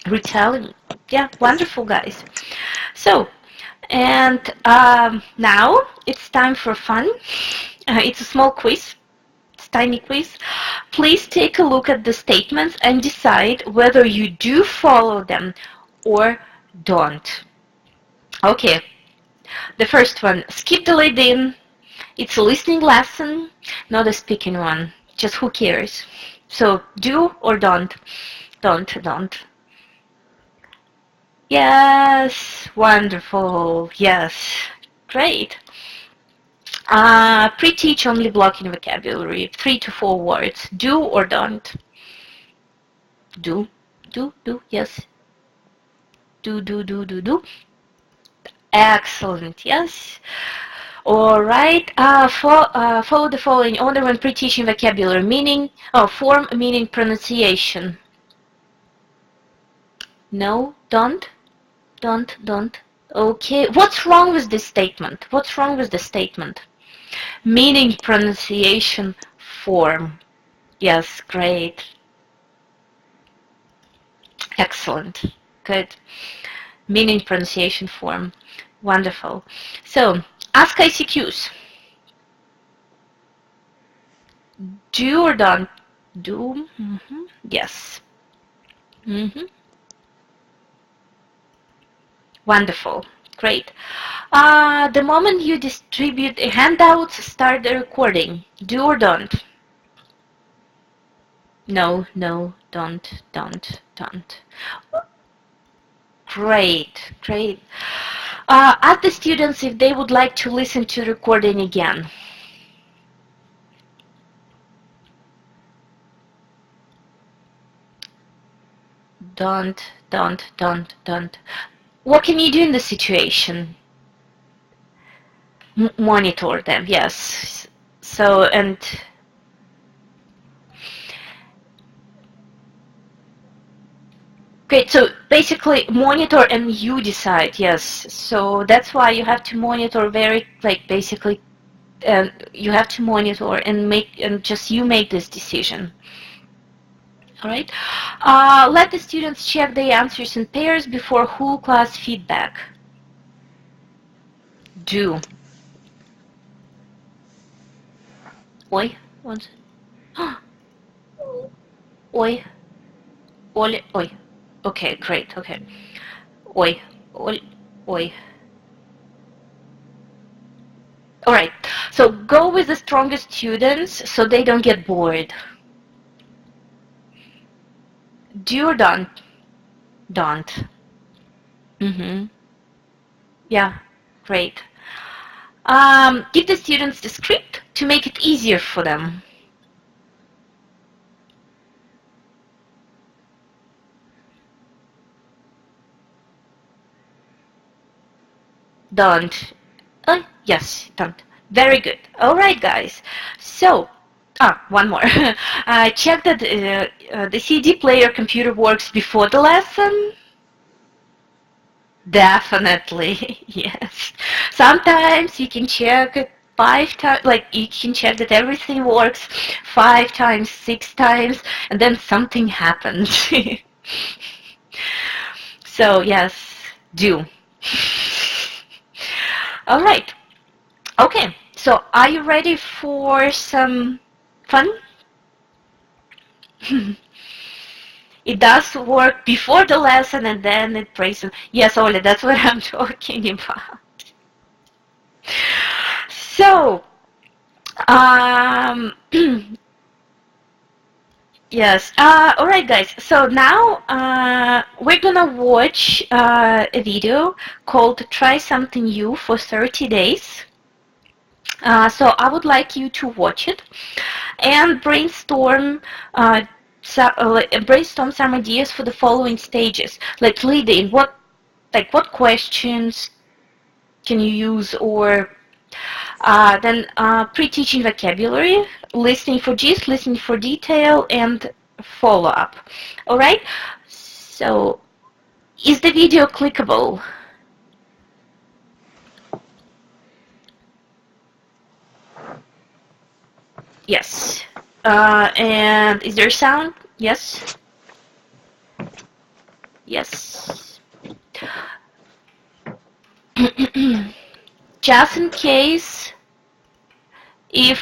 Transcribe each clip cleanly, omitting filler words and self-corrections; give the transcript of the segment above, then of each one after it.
retelling. Yeah, wonderful, guys. So, and now it's time for fun. It's a small quiz. It's a tiny quiz. Please take a look at the statements and decide whether you do follow them or don't. Okay, the first one, skip the lead in. It's a listening lesson, not a speaking one. Just who cares? So do or don't? Don't. Yes, wonderful. Yes, great. Pre-teach only blocking vocabulary, 3 to 4 words. Do or don't? Do, yes. Do. Excellent, yes. All right. Follow the following order when pre-teaching vocabulary: meaning, form, meaning, pronunciation. No, don't. Okay. What's wrong with this statement? What's wrong with the statement? Meaning, pronunciation, form. Yes, great. Excellent. Good. Meaning, pronunciation, form. Wonderful. So, ask ICQs. Do or don't? Do. Yes. Wonderful. Great. The moment you distribute handouts, start the recording. Do or don't? No, don't. Great. Ask the students if they would like to listen to the recording again. Don't. What can you do in the situation? Monitor them, yes. So, and great, so basically monitor and you decide, yes. So that's why you have to monitor very, like, basically, you have to monitor and just you make this decision. All right. Let the students check the answers in pairs before whole class feedback. Do. Oi. Once. Oi. Oi. Oi. Okay, great. Okay. Oi. Oi. All right. So go with the strongest students so they don't get bored. Do or don't? Don't. Yeah, great. Give the students the script to make it easier for them. Don't. Yes, don't. Very good. All right, guys. So, one more. Check that the CD player computer works before the lesson. Definitely, yes. Sometimes you can check it 5 times, like you can check that everything works 5 times, 6 times, and then something happens. So, yes, do. All right. Okay, so are you ready for some fun? It does work before the lesson and then it breaks. Yes, Ole, that's what I'm talking about. So, yes. All right, guys. So now we're gonna watch a video called "Try Something New" for 30 days. So I would like you to watch it and brainstorm some ideas for the following stages. Like leading, what questions can you use, or then pre-teaching vocabulary, listening for gist, listening for detail, and follow-up. All right. So, is the video clickable? Yes. And is there sound? Yes. Yes. Just in case, if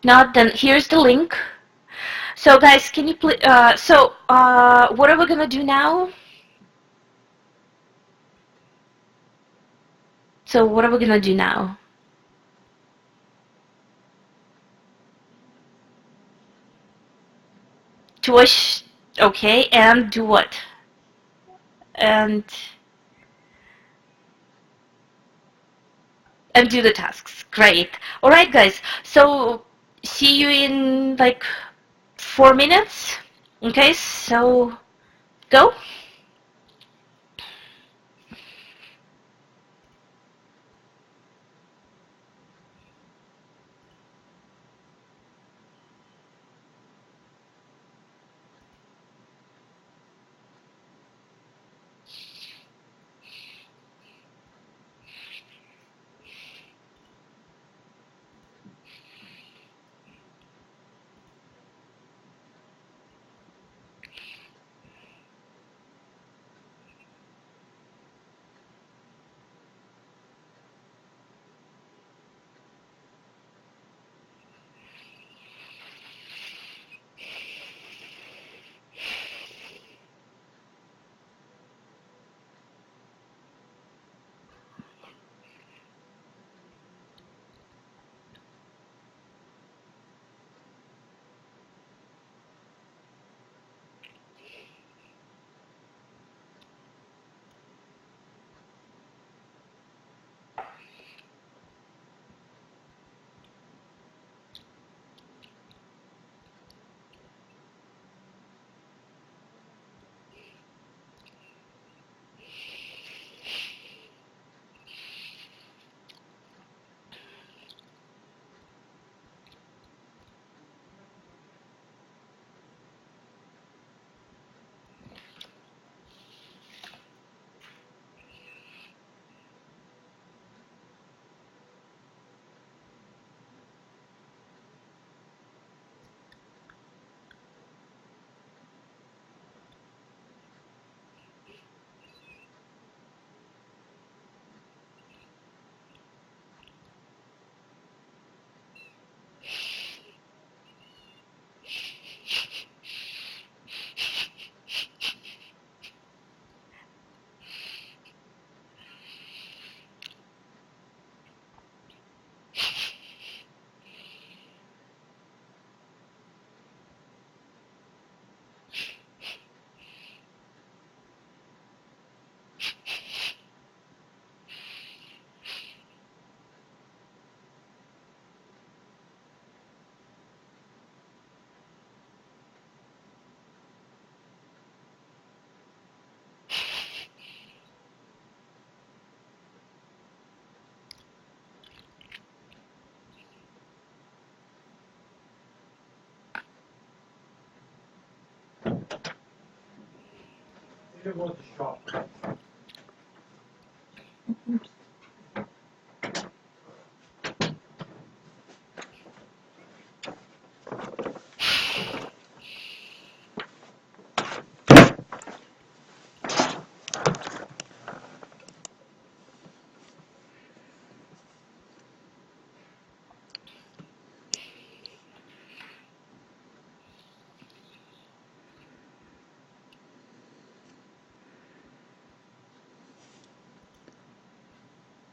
not, then here's the link. So guys, can you please, what are we gonna do now? So what are we gonna do now? To watch, okay, and do what? And do the tasks. Great. All right, guys. So see you in like 4 minutes. Okay, so go.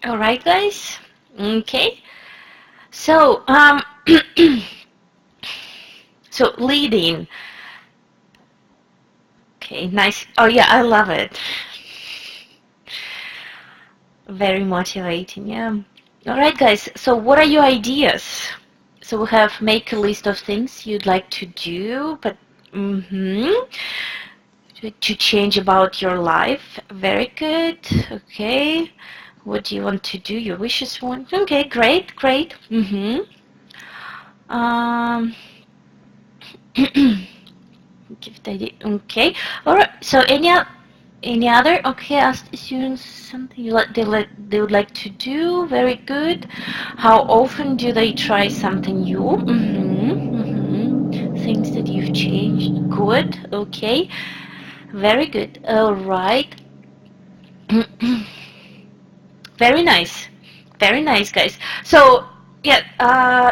All right, guys. Okay. So so leading. Okay, nice. Oh yeah, I love it. Very motivating, yeah. All right, guys. So what are your ideas? So we have make a list of things you'd like to do, but to change about your life. Very good. Okay. What do you want to do? Your wishes one. Okay, great, great. Um, give the idea. Okay. All right. So any other? Okay, ask the students something they would like to do. Very good. How often do they try something new? Things that you've changed. Good. Okay. Very good. All right. Very nice. Very nice, guys. So, yeah,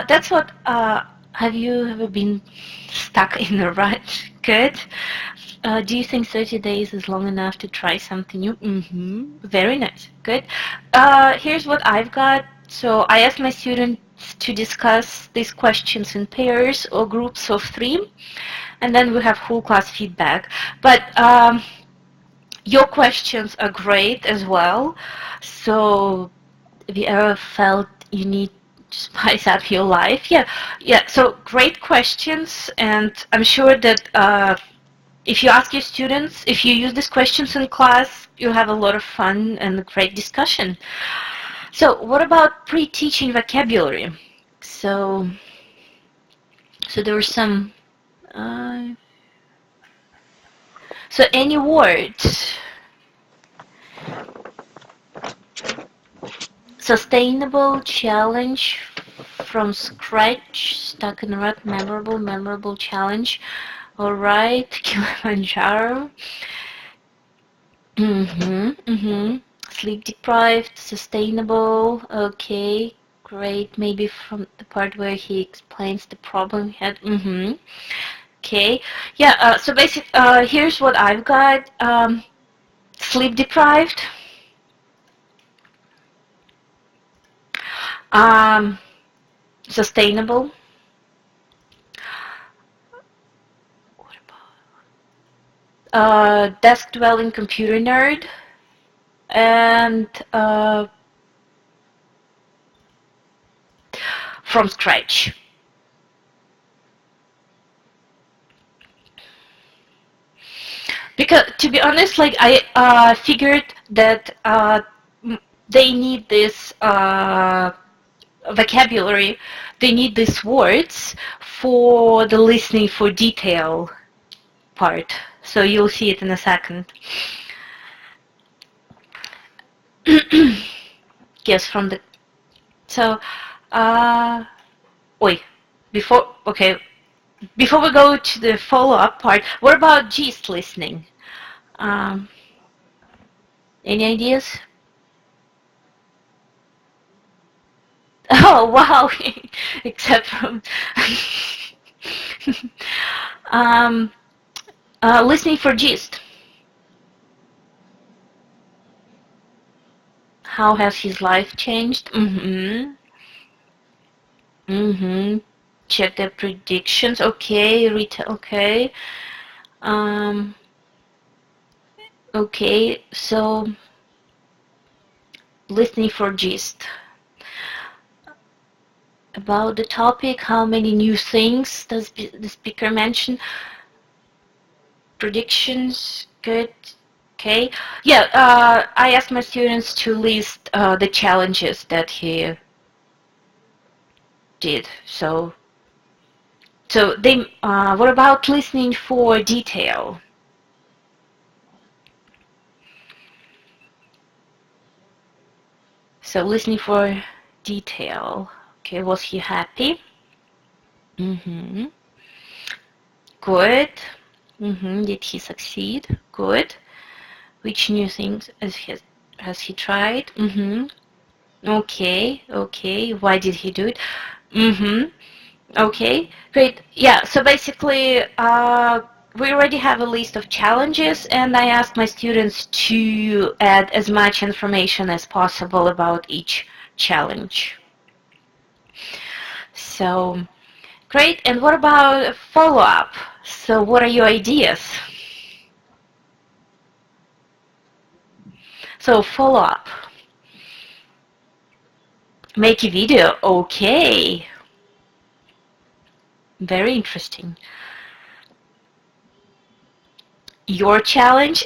that's what, have you ever been stuck in a rut? Good. Do you think 30 days is long enough to try something new? Very nice. Good. Here's what I've got. So I asked my students to discuss these questions in pairs or groups of 3, and then we have whole class feedback. But your questions are great as well. So if you ever felt you need to spice up your life, yeah. So great questions, and I'm sure that if you ask your students, if you use these questions in class, you'll have a lot of fun and great discussion. So what about pre-teaching vocabulary? So there were some. So any words? Sustainable, challenge, from scratch, stuck in a rut, memorable challenge. All right, Kilimanjaro. Sleep deprived, sustainable. Okay, great. Maybe from the part where he explains the problem he had. Okay, yeah. So here's what I've got. Sleep deprived. Sustainable. What about desk dwelling computer nerd? And from scratch. Because to be honest, like I figured that they need this vocabulary, they need these words for the listening for detail part. So you'll see it in a second. Yes, from the so before we go to the follow-up part, what about gist listening? Any ideas? Oh wow! Except from listening for gist. How has his life changed? Check the predictions. Okay, okay. Okay, so listening for gist. About the topic, how many new things does the speaker mention? Predictions, good. Okay. Yeah, I asked my students to list the challenges that he did. So they, what about listening for detail? So listening for detail. Okay, was he happy? Good. Did he succeed? Good. Which new things has he tried? Okay. Why did he do it? Okay, great. Yeah, so basically, we already have a list of challenges, and I asked my students to add as much information as possible about each challenge. So, great. And what about follow-up? So, what are your ideas? So, follow-up. Make a video. Okay. Very interesting. Your challenge?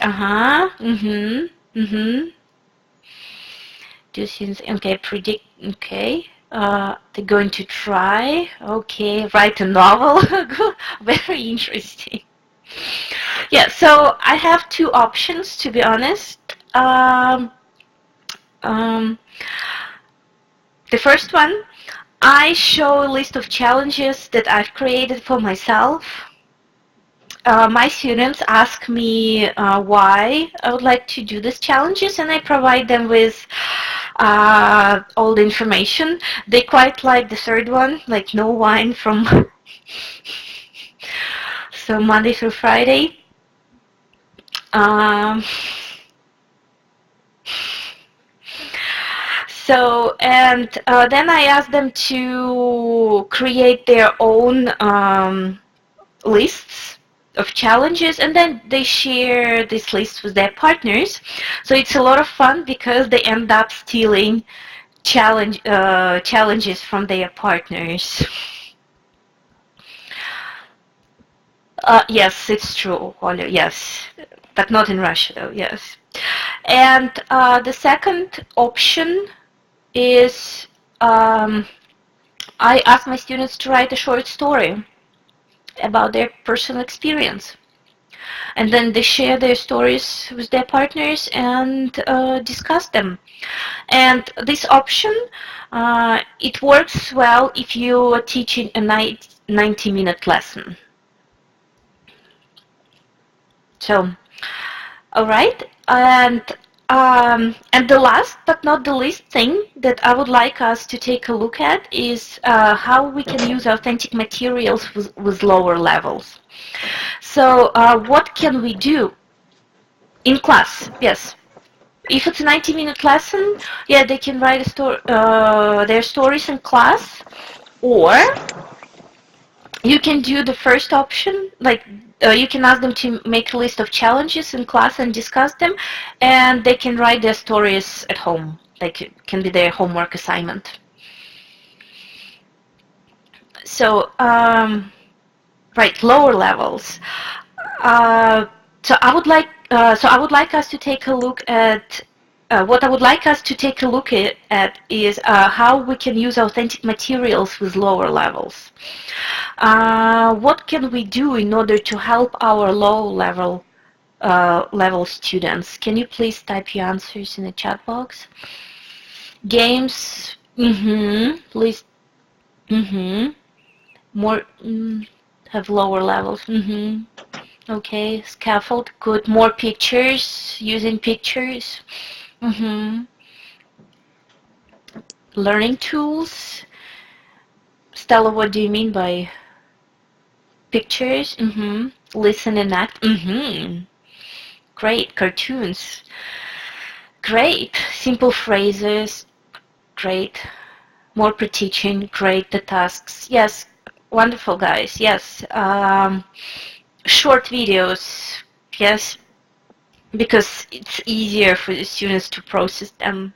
Do things. Okay, predict. Okay. They're going to try. Okay, write a novel. Very interesting. Yeah, so I have 2 options, to be honest. The first one, I show a list of challenges that I've created for myself, my students ask me why I would like to do these challenges, and I provide them with all the information. They quite like the third one, like no wine from so Monday through Friday. Um, and then I ask them to create their own lists of challenges, and then they share these lists with their partners. So it's a lot of fun because they end up stealing challenges from their partners. Yes, it's true, Oля, yes. But not in Russia, though, yes. And the second option is I ask my students to write a short story about their personal experience. And then they share their stories with their partners and discuss them. And this option, it works well if you are teaching a 90-minute lesson. So, all right, and the last but not the least thing that I would like us to take a look at is how we can use authentic materials with lower levels. So, what can we do in class? Yes, if it's a 90-minute lesson, yeah, they can write their stories in class, or you can do the first option, like you can ask them to make a list of challenges in class and discuss them, and they can write their stories at home. Like it can be their homework assignment. So, right, lower levels. So I would like us to take a look at what I would like us to take a look at is how we can use authentic materials with lower levels. What can we do in order to help our low level students? Can you please type your answers in the chat box? Games, please, more, have lower levels, okay, scaffold, good, more pictures, using pictures, learning tools. Stella, what do you mean by pictures? Listen and act. Great. Cartoons. Great. Simple phrases. Great. More pre-teaching. Great. The tasks. Yes. Wonderful, guys. Yes. Short videos. Yes. Because it's easier for the students to process them.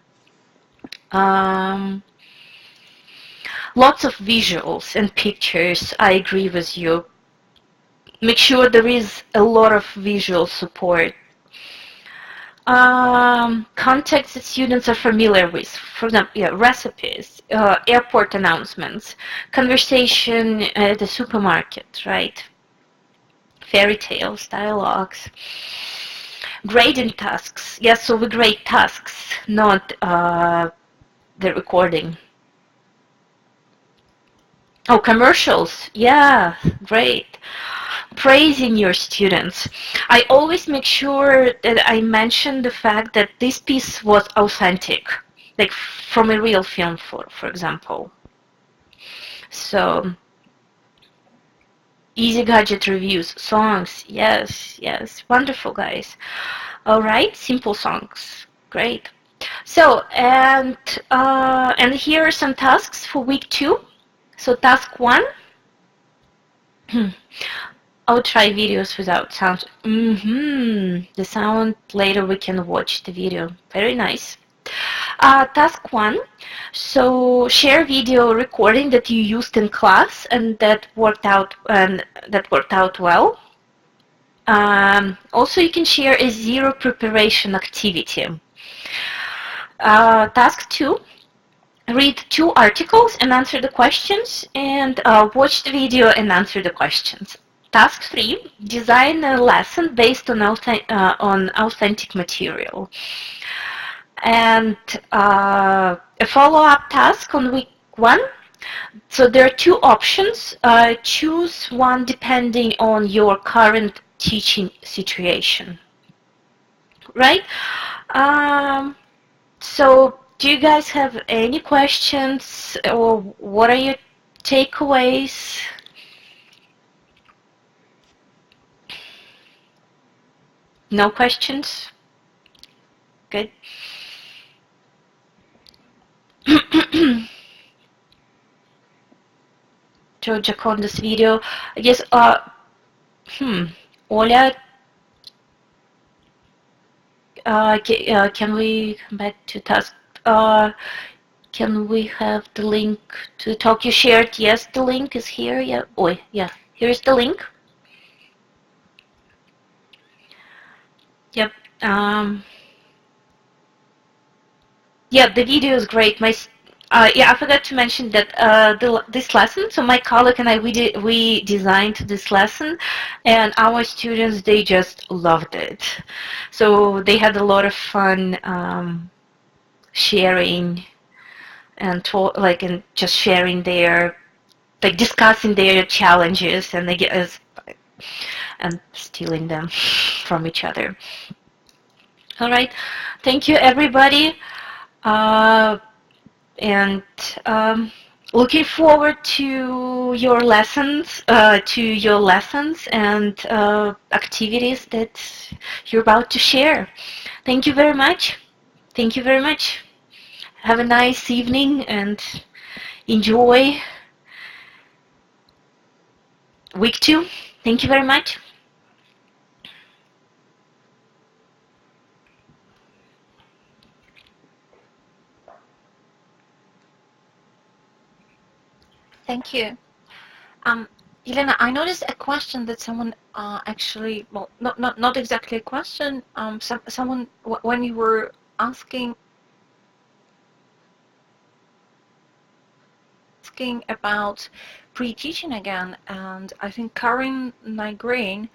Lots of visuals and pictures. I agree with you. Make sure there is a lot of visual support. Contexts that students are familiar with. For example, recipes, airport announcements, conversation at the supermarket, right? Fairy tales, dialogues. Grading tasks. Yes, so we grade tasks, not the recording. Oh, commercials. Yeah, great. Praising your students. I always make sure that I mention the fact that this piece was authentic, like from a real film, for example. So, easy gadget reviews, songs. Yes, yes. Wonderful, guys. All right, simple songs. Great. So, and here are some tasks for week 2. So task 1, I'll try videos without sound. The sound, later we can watch the video. Very nice. Task 1, so share video recording that you used in class and that worked out well. Also, you can share a zero preparation activity. Task 2. Read 2 articles and answer the questions, and watch the video and answer the questions. Task 3, design a lesson based on authentic material. And a follow-up task on week 1, So there are two options. Choose one depending on your current teaching situation, right? Um, so do you guys have any questions, or what are your takeaways? No questions? Good. To Jaconda's video, I guess, Oля, can we come back to task? Can we have the link to the talk you shared? Yes, the link is here. Yeah. Oh, yeah. Here's the link. Yep. Yeah, the video is great. Yeah, I forgot to mention that this lesson. So my colleague and I, we designed this lesson, and our students, they just loved it. So they had a lot of fun sharing and and just sharing their, like, discussing their challenges, and they get and stealing them from each other. All right, thank you everybody. And looking forward to your lessons, and activities that you're about to share. Thank you very much. Thank you very much. Have a nice evening and enjoy week 2. Thank you very much. Thank you. Elena, I noticed a question that someone actually, well, not exactly a question. Someone, when you were asking about pre-teaching again, and I think Karin Nygrain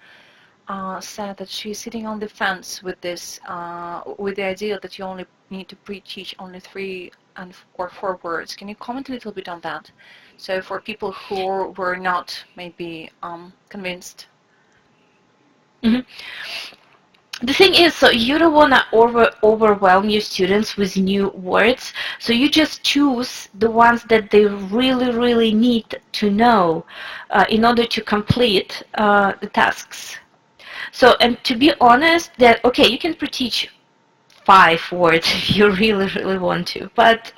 said that she's sitting on the fence with this, with the idea that you only need to pre-teach only 3 or 4 words. Can you comment a little bit on that? So for people who were not maybe convinced. Mm-hmm. The thing is, so you don't want to overwhelm your students with new words, so you just choose the ones that they really need to know in order to complete the tasks. So, and to be honest, that, okay, you can pre-teach 5 words if you really want to, but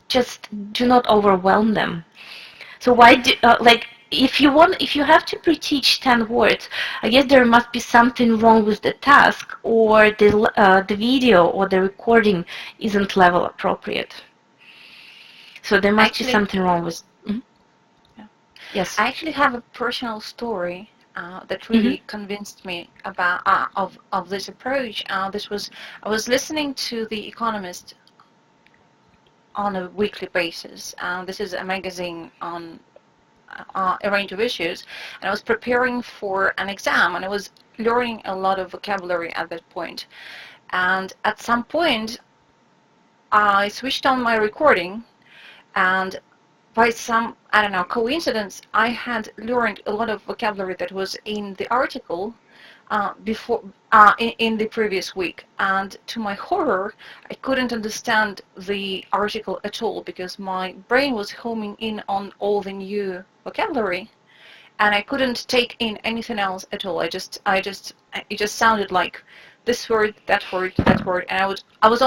just do not overwhelm them. So why do, if you have to pre-teach 10 words, I guess there must be something wrong with the task, or the video or the recording isn't level appropriate. So there must be something wrong with. Mm-hmm. Yeah. Yes. I actually have a personal story that really convinced me about of this approach. I was listening to The Economist on a weekly basis. This is a magazine on a range of issues, and I was preparing for an exam, and I was learning a lot of vocabulary at that point. And at some point, I switched on my recording, and by some, I don't know, coincidence, I had learned a lot of vocabulary that was in the article before in the previous week, and to my horror, I couldn't understand the article at all because my brain was homing in on all the new vocabulary, and I couldn't take in anything else at all. It just sounded like this word, that word, that word, and I was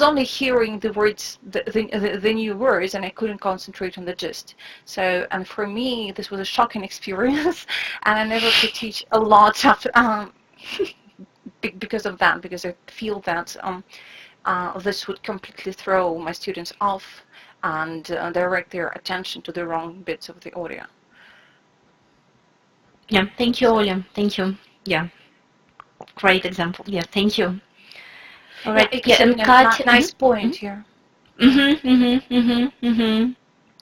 only hearing the words, the new words, and I couldn't concentrate on the gist. So, and for me, this was a shocking experience, and I never could teach a lot after because of that, because I feel that this would completely throw my students off and direct their attention to the wrong bits of the audio. Yeah, thank you, Oля. Thank you. Yeah, great example. Yeah, thank you. All right. Yeah, and nice point here.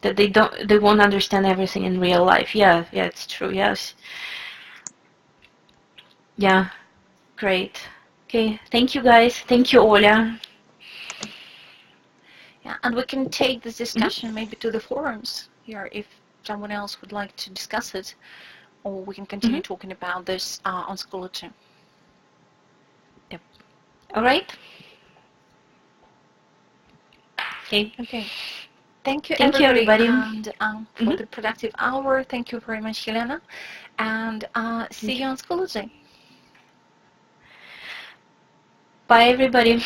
That they won't understand everything in real life. Yeah, it's true. Yes. Yeah, great. Okay, thank you guys. Thank you, Oля. Yeah, and we can take this discussion maybe to the forums here if someone else would like to discuss it, or we can continue talking about this on Schoology. Yep. All right. Okay. Okay. Thank you, Thank you, everybody. And for the productive hour. Thank you very much, Elena. And see you on Schoology. Bye, everybody.